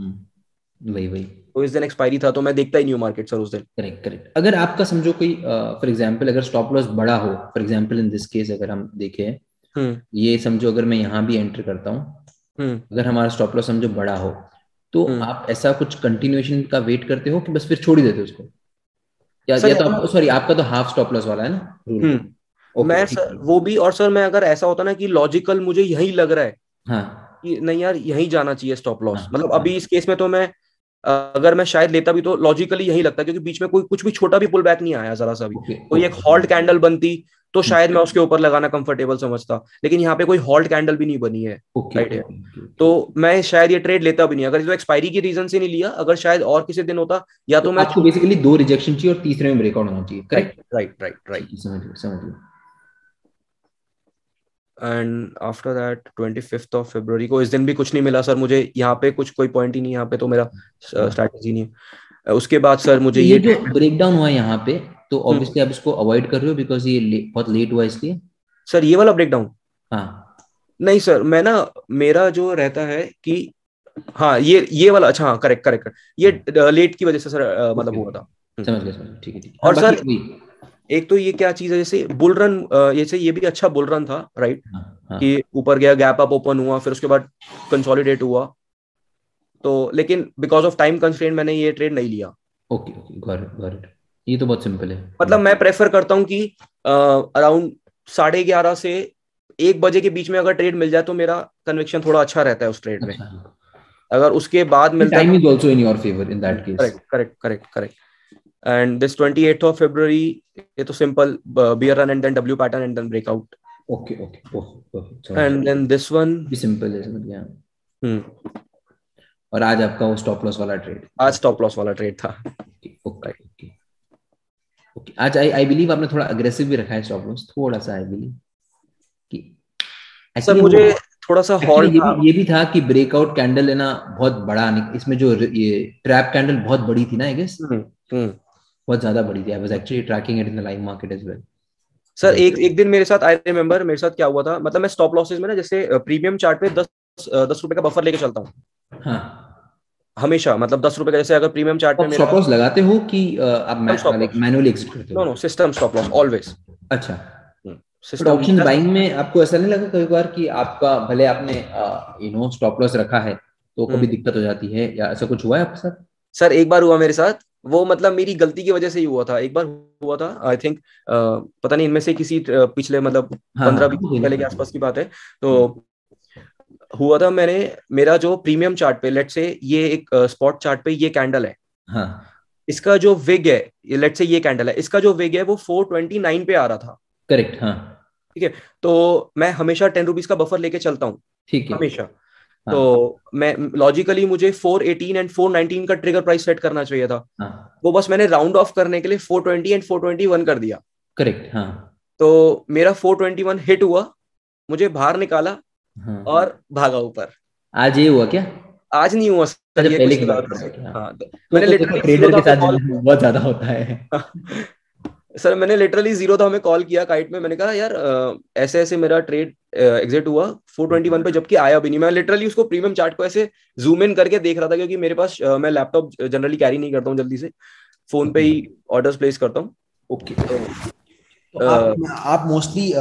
वही वही। तो इस दिन एक्सपायरी था, तो मैं देखता ही नहीं हूँ मार्केट सर उस दिन। Correct correct. अगर आपका समझो कोई फॉर एग्जांपल अगर स्टॉप लॉस बड़ा हो, for example in this case अगर हम देखें, हम्म ये समझो अगर मैं यहाँ भी एंटर करता हूँ, हम्म अगर हमारा स्टॉप लॉस समझो बड़ा हो, तो हम्म आप ऐसा कुछ कंटिन्यूएशन का वेट करते हो कि बस फिर छोड़ ही देते हो उसको? सर या तो यहाँ आप, सॉरी आपका तो हाफ स्टॉप लॉस वाला है ना रूल? ओके मैं ठीक सर है। वो भी, और सर मैं अगर ऐसा होता ना कि लॉजिकल मुझे यही लग रहा है हाँ कि नहीं यार यही जाना चाहिए स्टॉप हाँ लॉस, मतलब हाँ। अभी इस केस में तो मैं अगर मैं शायद लेता भी तो लॉजिकली यही लगता है, क्योंकि बीच में कोई कुछ भी छोटा भी पुल बैक नहीं आया जरा सा भी। ओके कोई एक ओके। हॉल्ट कैंडल बनती, तो शायद मैं उसके ऊपर लगाना कंफर्टेबल समझता, लेकिन यहाँ पे कोई हॉल्ट कैंडल भी नहीं बनी है, राइट है। तो मैं शायद ये ट्रेड लेता भी नहीं अगर जो एक्सपायरी की रीजन से नहीं लिया, अगर शायद और किसी दिन होता या तो मैं आपको बेसिकली 2 रिजेक्शन चाहिए और तीसरे में ब्रेकआउट होना चाहिए, करेक्ट? Right right right. समझ लिया। And after that 25th of February को, इस दिन भी कुछ नहीं मिला सर मुझे, यहाँ पे कुछ कोई पॉइंट ही नहीं, यहाँ पे तो मेरा स्ट्रैटेजी नहीं है। उसके बाद सर मुझे ये जो ब्रेकडाउन हुआ यहाँ पे, तो ऑब्वियसली आप इसको अवॉइड कर रहे हो बिकॉज ये बहुत लेट हुआ इसलिए। सर ये वाला ब्रेकडाउन, हाँ नहीं सर मैं ना, मेरा जो रहता है कि हाँ ये वाला, अच्छा हाँ करेक्ट करेक्ट, ये लेट की वजह से सर मतलब हुआ था। समझ गया, ठीक है। और सर एक तो ये क्या चीज है, जैसे बुल रन, जैसे ये भी अच्छा बुल रन था, राइट, कि ऊपर गया, गैप अप ओपन हुआ, फिर उसके बाद कंसोलिडेट हुआ, तो लेकिन बिकॉज ऑफ टाइम कंस्ट्रेंट मैंने ये ट्रेड नहीं लिया। Okay got it. ये तो बहुत सिंपल है। मतलब मैं प्रेफर करता हूँ कि अराउंड 11:30 से 1 बजे के बीच में अगर ट्रेड मिल जाए तो मेरा कन्विक्शन थोड़ा अच्छा रहता है उस ट्रेड में। अगर उसके बाद मिलता है, time is also in your favour in that case. Correct correct correct correct. And this 28th of February, ये तो simple bear run and then W pattern and then breakout. Okay and then this one भी simple है, समझ गया। और आज आपका वो स्टॉप लॉस वाला ट्रेड, आज स्टॉप लॉस वाला ट्रेड था। ओके आज आई बिलीव आपने थोड़ा अग्रेसिव भी रखा है स्टॉप लॉस, थोड़ा सा आई बिलीव कि सर मुझे थोड़ा सा हॉल्ट ये भी था कि ब्रेकआउट कैंडल है ना बहुत बड़ा, इसमें जो ये ट्रैप कैंडल बहुत बड़ी थी ना, आई गेस बहुत ज्यादा बड़ी थी। I was actually tracking it in the live market as well. Sir एक दिन मेरे साथ, आई रिमेम्बर मेरे साथ क्या हुआ था, मतलब मैं स्टॉप लॉसेस में ना, जैसे प्रीमियम चार्ट पे 10 रुपए का बफर लेके चलता हूँ। हाँ हमेशा, मतलब 10 रुपए का, जैसे अगर प्रीमियम चार्ट में मेरा स्टॉप लॉस लगाते हो कि आप मैनुअली एग्जिट करते हो? No system stop loss always. अच्छा, बट सिस्टम ऑप्शन बाइंग में आपको ऐसा नहीं लगा कई बार कि आपका भले आपने स्टॉप लॉस रखा है तो कभी दिक्कत हो जाती है, या ऐसा कुछ हुआ है आपके साथ? सर एक बार हुआ मेरे साथ, वो मतलब मेरी गलती की वजह से ही हुआ था। एक बार हुआ था, आई थिंक पता नहीं इनमें से किसी पिछले मतलब 15-20 पहले के आसपास की बात है, तो हुआ था, मेरा जो प्रीमियम चार्ट पे, लेट से ये एक स्पॉट चार्ट पे ये कैंडल है, हाँ इसका जो विग है, लेट से ये कैंडल है, इसका जो विग है वो 429 पे आ रहा था। करेक्ट, हाँ ठीक है, तो मैं हमेशा 10 रुपीज का बफर लेके चलता हूँ, ठीक है हमेशा। हाँ तो मैं लॉजिकली मुझे 418 एंड 419 का ट्रिगर प्राइस सेट करना चाहिए था, वो बस मैंने राउंड ऑफ करने के लिए 420 एंड 421 कर दिया। करेक्ट, हाँ तो मेरा 421 हिट हुआ, मुझे बाहर निकाला और भागा ऊपर। आज ये हुआ क्या? आज नहीं हुआ सर, ये पहले कुछ की बात से। कर रहा हूँ। हाँ, वो मैंने तो देखो लिटरली जीरो ट्रेडर था के हमें साथ कॉल बहुत ज्यादा होता है। सर मैंने लिटरली जीरो था, हमें कॉल किया काइट में, मैंने कहा यार ऐसे ऐसे मेरा ट्रेड एग्जिट हुआ 421 पे, जबकि आया भी नहीं। मैं लिटरली उसको प्रीमियम चार्ट को ऐसे जूम इन करके देख रहा था, क्योंकि मेरे पास मैं लैपटॉप जनरली कैरी नहीं करता हूँ जल्दी से, फोन पे ही ऑर्डर्स प्लेस करता हूँ। ओके, तो आप मोस्टली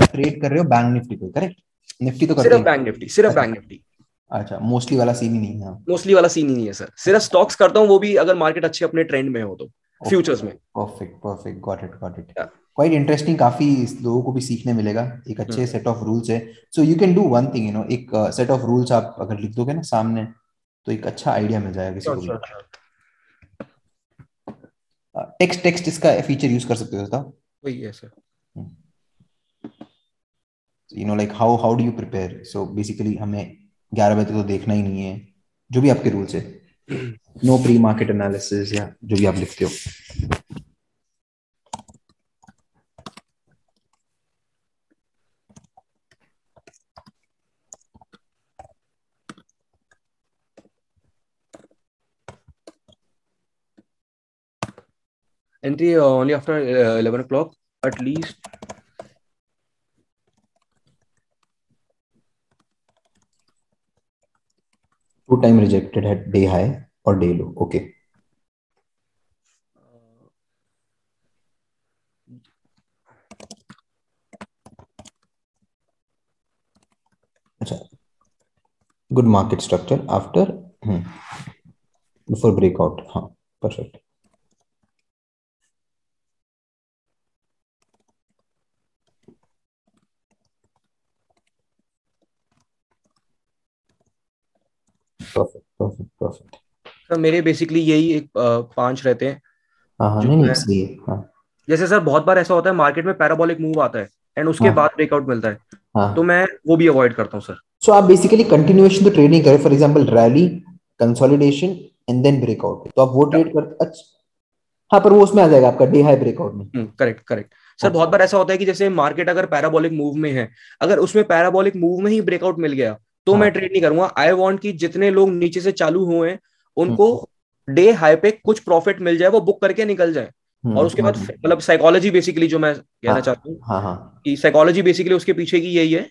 ट्रेड कर रहे हो बैंक निफ्टी पे, करेक्ट? निफ्टी तो करते सिर्फ बैंक निफ्टी, सिर्फ बैंक निफ्टी। अच्छा, मोस्टली वाला सीन ही नहीं है? मोस्टली वाला सीन ही नहीं है सर, सिर्फ स्टॉक्स करता हूँ, वो भी अगर मार्केट अच्छे अपने ट्रेंड में हो तो, फ्यूचर्स में। Perfect got it quite interesting, काफी लोगों को भी सीखने मिलेगा, एक अच्छे सेट ऑफ रूल्स है। So you can do one thing, एक सेट ऑफ रूल्स आप अगर लिख दोगे ना सामने, तो एक अच्छा आइडिया मिल जाएगा किसी को भी। टेक्स्ट इसका फीचर यूज कर सकते हो, बताओ। वही है sir. Like how do you prepare? So basically हमें 11 बजे तक तो देखना ही नहीं है, जो भी आपके रूल्स है, नो प्री मार्केट एनालिसिस या जो भी आप लिखते हो। Entry only after 11 o'clock at least. Two time rejected at day high or day low. Okay. अच्छा, good market structure after before breakout. हाँ, perfect. सर मेरे बेसिकली यही एक 5 रहते हैं। हाँ नहीं सही है। हाँ जैसे सर बहुत बार ऐसा होता है मार्केट में पैराबोलिक मूव आता है एंड उसके हाँ बाद ब्रेकआउट मिलता है, तो हाँ। मैं वो भी अवॉइड करता हूँ सर। सो आप बेसिकली कंटिन्यूएशन तो ट्रेड नहीं करें, for example rally, consolidation and then breakout, तो आप वो ट्रेड कर, अच्छा। हाँ, पर वो उसमें आ जाएगा आपका डे हाई ब्रेकआउट में। Correct correct. सर बहुत अच्छा। बार ऐसा होता है कि जैसे मार्केट अगर पैराबोलिक मूव में है, अगर उसमें पैराबोलिक मूव में ही ब्रेकआउट मिल गया तो मैं हाँ। ट्रेड नहीं करूंगा। आई वांट कि जितने लोग नीचे से चालू हुए हैं उनको हम्म डे हाई पे कुछ प्रॉफिट मिल जाए, वो बुक करके निकल जाए। और उसके बाद समझ गया। मतलब साइकोलॉजी बेसिकली जो मैं हाँ कहना चाहता हूँ हाँ हाँ। कि साइकोलॉजी बेसिकली उसके पीछे की यही है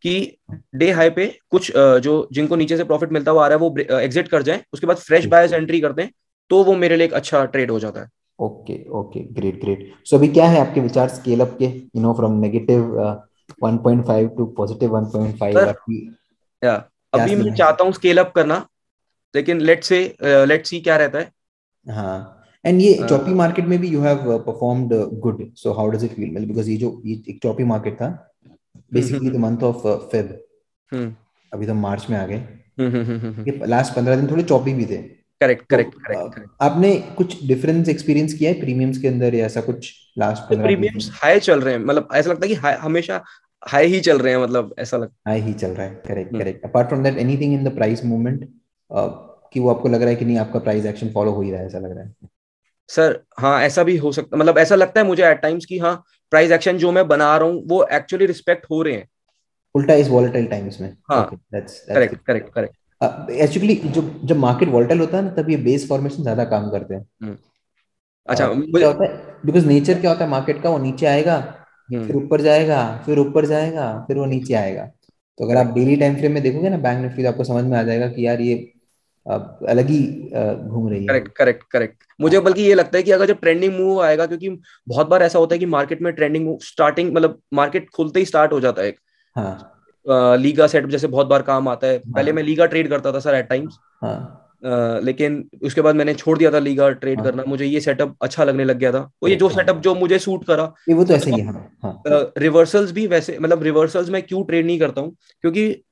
कि डे हाई पे कुछ जो जिनको नीचे से प्रॉफिट मिलता हुआ आ रहा है वो एग्जिट कर जाए, उसके बाद फ्रेश बायर्स एंट्री करते हैं, तो वो मेरे लिए एक अच्छा ट्रेड हो जाता है। Okay okay, great great. So अभी क्या है आपके विचार स्केल अप के, from negative 1.5 to positive 1.5, sir आपकी या क्या अभी सीन मैं है? चाहता हूँ स्केल अप करना, लेकिन लेट्स सी क्या रहता है। हाँ। एंड ये चॉपी अ, मार्केट में भी you have performed good, so how does it feel, मतलब बिकॉज ये एक चॉपी मार्केट था basically the hmm month of Feb, hmm अभी तो मार्च में आ गए, हम्म। ये लास्ट 15 दिन थोड़े चॉपी भी थे। करेक्ट तो करेक्ट करेक्ट करेक्ट। आपने कुछ डिफरेंस एक्सपीरियंस किया है प्रीमियम्स के अंदर या ऐसा कुछ लास्ट 15-20 प्रीमियम्स दिन? हाई चल रहे हैं, मतलब ऐसा लगता है कि हमेशा हाई ही चल रहे हैं, मतलब ऐसा लगता हाई ही चल रहा है, करेक्ट है। Correct. Apart from that anything in the price movement, कि वो आपको लग रहा है कि नहीं आपका प्राइस एक्शन फॉलो हो ही रहा है, ऐसा लग रहा है? सर हाँ ऐसा भी हो सकता, मतलब ऐसा लगता है मुझे एट टाइम्स कि हाँ प्राइस एक्शन जो मैं बना रहा हूँ वो एक्चुअली रिस्पेक्ट हो रहे हैं। उल्टा इस वॉलेटाइल टाइम्स में? हाँ okay, that's correct correct correct. Actually जब जब मार्केट वॉलेटाइल होता है ना, तब ये बेस फॉर्मेशन ज्यादा काम करते हैं। अच्छा क्या मुझे। होता है, बिकॉज नेचर क्या होता है मार्केट का, वो नीचे आएगा, फिर हम्म। ऊपर जाएगा, फिर ऊपर जाएगा, फिर वो नीचे आएगा। तो अगर आप करेक्ट डेली टाइम फ्रेम में देखोगे ना बैंक निफ्टी, तो आपको समझ में आ जाएगा कि यार ये अलग ही घूम रही है। Correct correct correct. मुझे हाँ बल्कि ये लगता है कि अगर जब ट्रेंडिंग मूव आएगा, क्योंकि बहुत बार ऐसा होता है कि मार्केट में ट्रेंडिंग मूव स्टार्टिंग मतलब मार्केट खुलते ही स्टार्ट हो जाता है। हाँ लीगा सेटअप जैसे बहुत बार काम आता है, पहले मैं हाँ लीगा ट्रेड करता था सर एट टाइम्स। हाँ लेकिन उसके बाद मैंने छोड़ दिया था लीगा ट्रेड हाँ। करना, मुझे ये सेटअप अच्छा लगने लग गया था, वो ये जो करेक्ट, हाँ। सेटअप जो मुझे सूट करा। ये वो तो ऐसे ही सर है, हाँ हाँ। रिवर्सल्स भी वैसे, मतलब रिवर्सल्स मैं क्यों ट्रेड नहीं करता हूँ, क्योंकि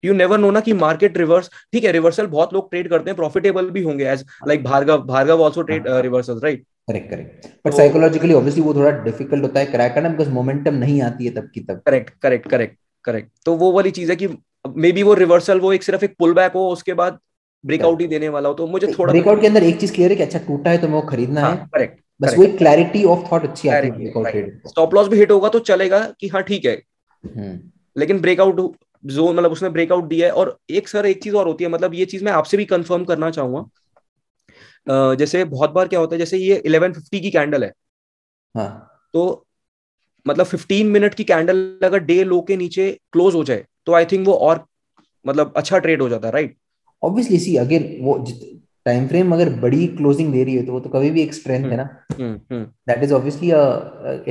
यू नेवर नो ना कि मार्केट रिवर्स, ठीक है रिवर्सल बहुत लोग ट्रेड करते हैं, प्रॉफिटेबल भी होंगे as like Bhargav Bhargav also trade हाँ, reversals right. Correct correct. But तो साइकोलॉजिकली ऑब्वियसली वो थोड़ा डिफिकल्ट होता है क्रैक करना, बिकॉज मोमेंटम नहीं आती है तब की तब। करेक्ट करेक्ट करेक्ट करेक्ट, तो वो वाली चीज है कि मे बी वो रिवर्सल वो एक सिर्फ एक पुल बैक हो, उसके बाद ब्रेकआउट ही देने वाला हो, तो मुझे थोड़ा सा। ब्रेकआउट के अंदर एक चीज क्लियर है कि अच्छा टूटा है तो मैं वो खरीदना हाँ है, करेक्ट बस वो करेक्ट एक क्लैरिटी ऑफ थॉट अच्छी आती है क्लैरिटी ब्रेकआउट राइट। ट्रेड को। स्टॉप लॉस भी हिट होगा तो चलेगा कि हाँ ठीक है, हम्म लेकिन ब्रेकआउट जोन मतलब उसने ब्रेकआउट दिया है। और एक सर एक चीज और होती है, मतलब ये चीज मैं आपसे भी कंफर्म करना चाहूंगा। जैसे बहुत बार क्या होता है, जैसे ये 1150 की कैंडल है, हाँ। तो मतलब 15 मिनट की कैंडल अगर डे लो के नीचे क्लोज हो जाए तो आई थिंक वो और मतलब अच्छा ट्रेड हो जाता है राइट। ऑब्वियसली सी, अगर वो टाइम फ्रेम अगर बड़ी क्लोजिंग दे रही है तो वो तो कभी भी एक स्ट्रेंथ है ना। Hmm. That is obviously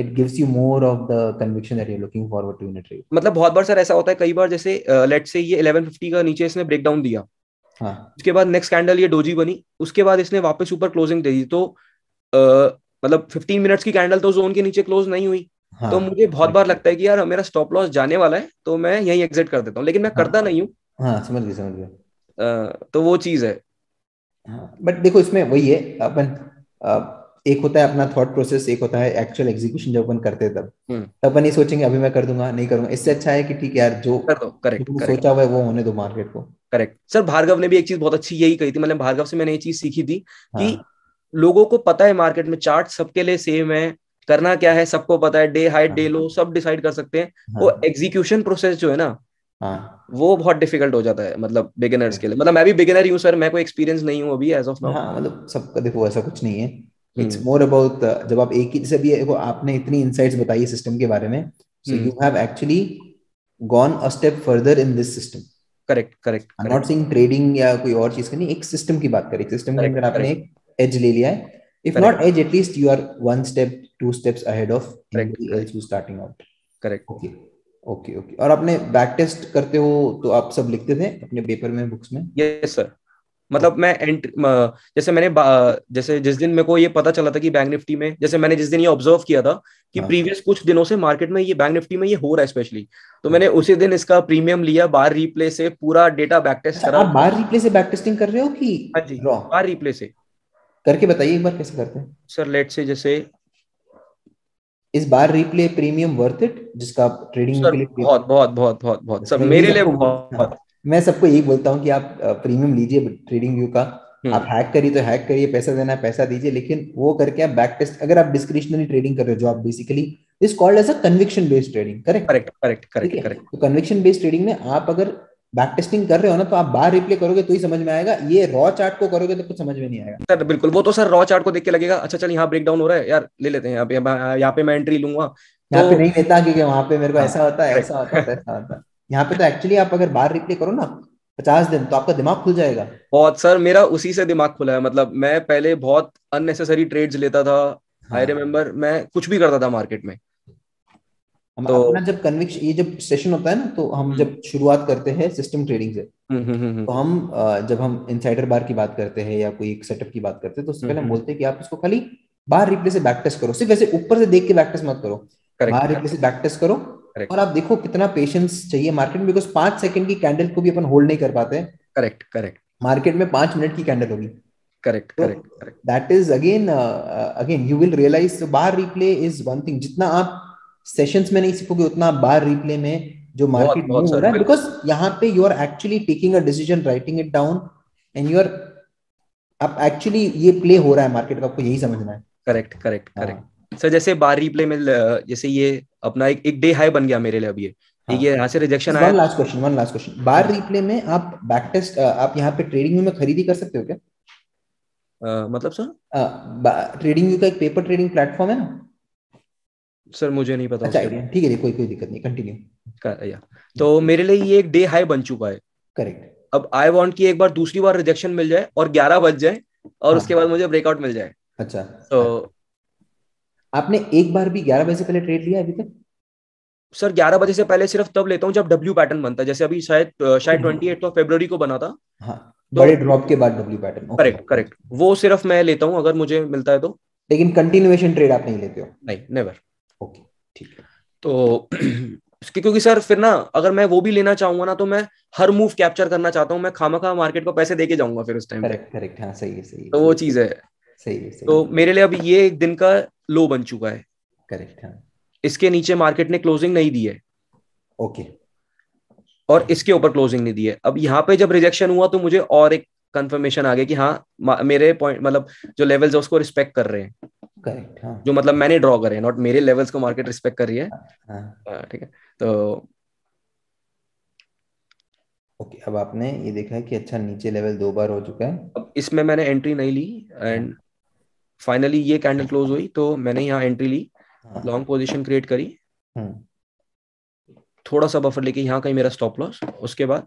it gives you more of the conviction that you are looking forward to in a trade. मतलब बहुत बार सर ऐसा होता है, कई बार जैसे लेट से ये 1150 का नीचे इसने ब्रेक डाउन दिया, हाँ उसके बाद नेक्स्ट कैंडल ये डोजी बनी, उसके बाद इसने वापस ऊपर क्लोजिंग दे दी, तो अ, मतलब 15 मिनट्स की कैंडल तो जोन के नीचे क्लोज नहीं हुई। हाँ। तो मुझे बहुत बार करेक्ट। लगता है कि यार मेरा स्टॉप लॉस जाने वाला है तो मैं यहीं एग्जिट कर देता हूँ, लेकिन मैं हाँ करता नहीं हूँ। हाँ, समझ गया समझ गया। तो वो चीज है। हाँ बट देखो इसमें वही है अपन, एक होता है अपना थॉट प्रोसेस, एक होता है एक्चुअल एग्जीक्यूशन जब अपन करते हैं तब। हम्म। तब अपन ये सोचेंगे अभी मैं कर दूंगा नहीं करूंगा, इससे अच्छा है कि ठीक है यार, जो कर दो जो करेक्ट तुमने करेक्ट सोचा हुआ है वो होने दो मार्केट को। करेक्ट। सर भार्गव ने भी एक चीज बहुत अच्छी यही कही थी, मतलब भार्गव से मैंने ये चीज सीखी थी कि हाँ लोगों को पता है मार्केट में चार्ट सबके लिए सेम है, करना क्या है सबको पता है, डे हाई डे लो हाँ सब डिसाइड कर सकते हैं। वो हाँ एग्जीक्यूशन प्रोसेस जो है ना हाँ। वो बहुत डिफिकल्ट हो जाता है, मतलब बिगिनर्स के Correct. लिए, मतलब मैं भी बिगिनर ही हूँ सर, मैं कोई एक्सपीरियंस नहीं हूँ अभी एज ऑफ नाउ। हाँ मतलब सबका देखो ऐसा कुछ नहीं है। इट्स हम्म मोर अबाउट, जब आप एक ही जैसे भी देखो, आपने इतनी इंसाइट्स बताई सिस्टम के बारे में, so hmm. You have actually gone a step further in this system. Correct correct I am correct not saying trading या कोई और चीज का नहीं, एक सिस्टम की बात करें, सिस्टम के करेक्ट अंदर आपने करेक्ट एक एज ले लिया है। If not correct edge, at least you are one step to steps ahead of correct anybody correct else who starting out. Correct. Okay okay okay. और आपने बैक टेस्ट करते हो तो आप सब लिखते थे अपने पेपर में, बुक्स में? Yes sir. मतलब ओके। मैं जैसे जैसे जिस दिन मेरे को ये पता चला था कि बैंक निफ्टी में, जैसे मैंने जिस दिन ये ऑब्जर्व किया था कि हाँ प्रीवियस कुछ दिनों से मार्केट में ये बैंक निफ्टी में ये हो रहा है स्पेशली, तो हाँ। मैंने उसी दिन इसका प्रीमियम लिया, बार रिप्ले से पूरा डेटा बैक टेस्ट अच्छा, करा। आप बार रिप्ले से बैक टेस्टिंग कर रहे हो कि हाँ जी, रॉ? बार रिप्ले से। करके बताइए एक बार कैसे करते हैं। सर लेट से जैसे इस बार रिप्ले प्रीमियम वर्थ इट जिसका आप ट्रेडिंग के लिए बहुत बहुत बहुत बहुत बहुत सब मेरे लिए बहुत। मैं सबको यही बोलता हूँ कि आप प्रीमियम लीजिए ट्रेडिंग व्यू का। आप हैक करिए तो हैक करिए, पैसा देना है पैसा दीजिए, लेकिन वो करके आप बैक टेस्ट, अगर आप डिस्क्रिशनरी ट्रेडिंग कर रहे हो जो आप basically is called as a conviction based trading, correct correct correct ठीक करेक्ट है। करेक्ट। तो कन्विक्शन बेस्ड ट्रेडिंग में आप अगर बैक टेस्टिंग कर रहे हो ना, तो आप बार रिप्ले करोगे तो ही समझ में आएगा, ये रॉ चार्ट को करोगे तो कुछ समझ में नहीं आएगा। सर बिल्कुल, वो तो सर रॉ चार्ट को देख के लगेगा अच्छा चल यहाँ ब्रेक डाउन हो रहा है यार, ले लेते हैं यहाँ पे मैं एंट्री लूंगा। यहाँ तो पे नहीं लेता क्योंकि वहां पे मेरे को हाँ, ऐसा होता है, ऐसा होता है, करेक्ट। ऐसा होता है। यहाँ पे तो एक्चुअली आप अगर बार रिप्ले करो ना 50 दिन, तो आपका दिमाग खुल जाएगा। बहुत सर, मेरा उसी से दिमाग खुला है। मतलब मैं पहले बहुत अननेसेसरी ट्रेड्स लेता था। आई हाँ, रिमेम्बर मैं कुछ भी करता था मार्केट में। हम तो अपना जब कन्विक्शन, ये जब सेशन होता है ना, तो हम हम्म जब शुरुआत करते हैं सिस्टम ट्रेडिंग से, हम्म तो हम जब हम इनसाइडर बार की बात करते हैं या कोई एक सेटअप की बात करते हैं, तो उससे पहले हम बोलते हैं कि आप इसको खाली बार रिप्ले से बैक टेस्ट करो, सिर्फ ऐसे ऊपर से देख के बैक टेस्ट मत करो, करेक्ट बार रिप्ले से बैक टेस्ट करो। करेक्ट और आप देखो कितना पेशेंस चाहिए मार्केट में, बिकॉज 5 सेकंड की कैंडल को भी अपन होल्ड नहीं कर पाते हैं, करेक्ट करेक्ट मार्केट में 5 मिनट की कैंडल होगी। करेक्ट तो correct correct. That is again you will realise bar replay is one thing, जितना आप सेशंस में नहीं सीखोगे उतना आप बार रिप्ले में जो बहुत मार्केट मूव बहुत हो सर रहा है, बिल्कुल। बिकॉज यहाँ पे you are actually taking a decision, writing it down, and you are, आप एक्चुअली ये प्ले हो रहा है मार्केट का, आपको यही समझना है। करेक्ट करेक्ट हाँ करेक्ट सर, जैसे बार रिप्ले में जैसे ये अपना एक डे हाई बन गया मेरे लिए। अब ये हाँ। ये यहाँ से रिजेक्शन आया वन तो last question, one last question, bar replay में आप बैक टेस्ट, आप यहाँ पे ट्रेडिंग व्यू में खरीदी कर सकते हो क्या? मतलब सर, ट्रेडिंग व्यू का एक पेपर ट्रेडिंग प्लेटफॉर्म है ना। सर मुझे नहीं पता अच्छा उसके आइडिया, ठीक है, कोई दिक्कत नहीं, कंटिन्यू। या तो मेरे लिए ये एक डे हाई बन चुका है। करेक्ट। अब आई वांट कि एक बार दूसरी बार रिजेक्शन मिल जाए और 11 बज जाए और उसके बाद हाँ मुझे ब्रेकआउट मिल जाए। अच्छा, तो आपने एक बार भी 11 बजे से पहले ट्रेड लिया है अभी तक? सर 11 बजे से पहले सिर्फ तब लेता हूँ जब डब्ल्यू पैटर्न बनता है, जैसे अभी शायद 28 फरवरी को बना था। हाँ, तो बड़े ड्रॉप के बाद W pattern, okay. Correct correct, वो सिर्फ मैं लेता हूँ अगर मुझे मिलता है तो। लेकिन कंटिन्यूएशन ट्रेड आप नहीं लेते हो? नहीं, नेवर। ओके, ठीक है। तो क्योंकि सर फिर ना अगर मैं वो भी लेना चाहूंगा ना तो मैं हर मूव कैप्चर करना चाहता हूँ, मैं खामखा मार्केट को पैसे दे के जाऊंगा फिर उस टाइम पे। करेक्ट करेक्ट, हाँ सही है, सही है, तो सही वो है, चीज है। सही है, सही तो है। मेरे लिए अभी ये एक दिन का लो बन चुका है। करेक्ट, हाँ। इसके नीचे मार्केट ने क्लोजिंग नहीं दी है ओके। और इसके ऊपर क्लोजिंग नहीं दी है। अब यहाँ पे जब रिजेक्शन हुआ तो मुझे और एक कंफर्मेशन आ गया कि हाँ मेरे पॉइंट मतलब जो लेवल्स है उसको रिस्पेक्ट कर रहे हैं, करेक्ट, हाँ जो मतलब मैंने ड्रॉ करे हैं, नॉट मेरे लेवल्स को मार्केट रिस्पेक्ट कर रही है। हाँ। ठीक है। तो ओके, अब आपने ये देखा है कि अच्छा नीचे लेवल 2 बार हो चुका है। अब इसमें मैंने एंट्री नहीं ली हाँ एंड फाइनली ये कैंडल क्लोज हुई तो मैंने यहाँ एंट्री ली, हाँ। लॉन्ग पोजीशन क्रिएट करी, हम्म। थोड़ा सा बफर लेके यहाँ कहीं मेरा स्टॉप लॉस। उसके बाद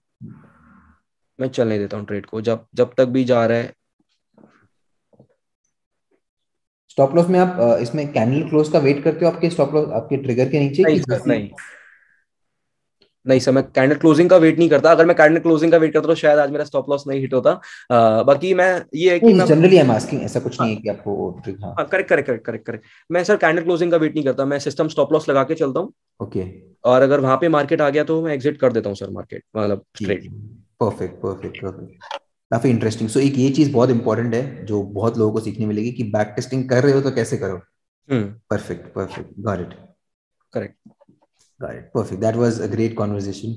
मैं चलने देता हूँ ट्रेड को जब जब तक भी जा रहा है। स्टॉप लॉस में आप इसमें कैंडल क्लोज का वेट करते हो आपके स्टॉप लॉस आपके ट्रिगर के नीचे, नहीं कि सर, जैसे नहीं नहीं सर, मैं कैंडल क्लोजिंग का वेट नहीं करता। अगर मैं कैंडल क्लोजिंग का वेट करता तो शायद आज मेरा स्टॉप लॉस नहीं हिट होता। बाकी मैं ये है कि नहीं, मैं जनरली आई एम आस्किंग, ऐसा कुछ नहीं है हाँ कि आपको हाँ। हाँ, correct correct correct correct correct. मैं सर कैंडल क्लोजिंग का वेट नहीं करता, मैं सिस्टम स्टॉप लॉस लगा के चलता हूँ। ओके और अगर वहां पे मार्केट आ गया तो मैं एग्जिट कर देता हूँ सर, मार्केट मतलब जी, ट्रेड। Perfect perfect perfect. काफी इंटरेस्टिंग। सो एक ये चीज बहुत इंपॉर्टेंट है जो बहुत लोगों को सीखने मिलेगी कि बैक टेस्टिंग कर रहे हो तो कैसे करो। हम्म। Perfect perfect, got it, correct. Got it, perfect. That was a great conversation.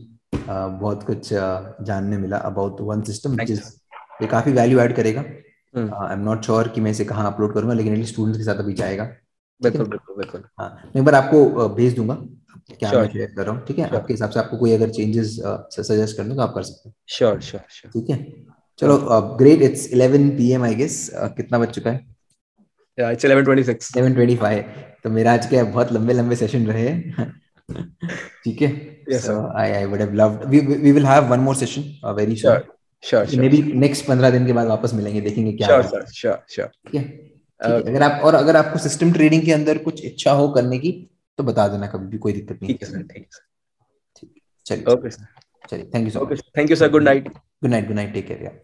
बहुत कुछ जानने मिला about one system which thank you is, sir. ये काफी वैल्यू ऐड करेगा। Hmm. I am not sure कि मैं इसे कहाँ अपलोड करूंगा, लेकिन एटलीस्ट स्टूडेंट्स के साथ अभी जाएगा। ठीक है बिल्कुल ना? बिल्कुल बिल्कुल। हाँ, मैं एक बार आपको भेज दूंगा क्या मैं श्योर शेयर कर रहा हूँ, ठीक है? श्योर आपके हिसाब से आपको कोई अगर चेंजेस सजेस्ट करना तो आप कर सकते हैं। Sure sure sure. ठीक है, चलो। Great, it's 11 PM I guess. कितना बज चुका है? इट्स 11:26। 11:25। तो मेरा आज के बहुत लंबे लंबे सेशन रहे हैं। ठीक है। Yes so sir. I would have loved, we will have one more session very soon. Sure sure may sure be next 15 दिन के बाद वापस मिलेंगे, देखेंगे क्या श्योर है। Sir sure sure. ठीक है, ठीक है। अगर आप, और अगर आपको सिस्टम ट्रेडिंग के अंदर कुछ इच्छा हो करने की तो बता देना, कभी भी कोई दिक्कत नहीं ठीक है है। सर, ठीक है ठीक है, चलिए सर। ओके चलिए सर। चलिए, thank you so okay, much. Thank you sir, good night. Good night, good night, take care.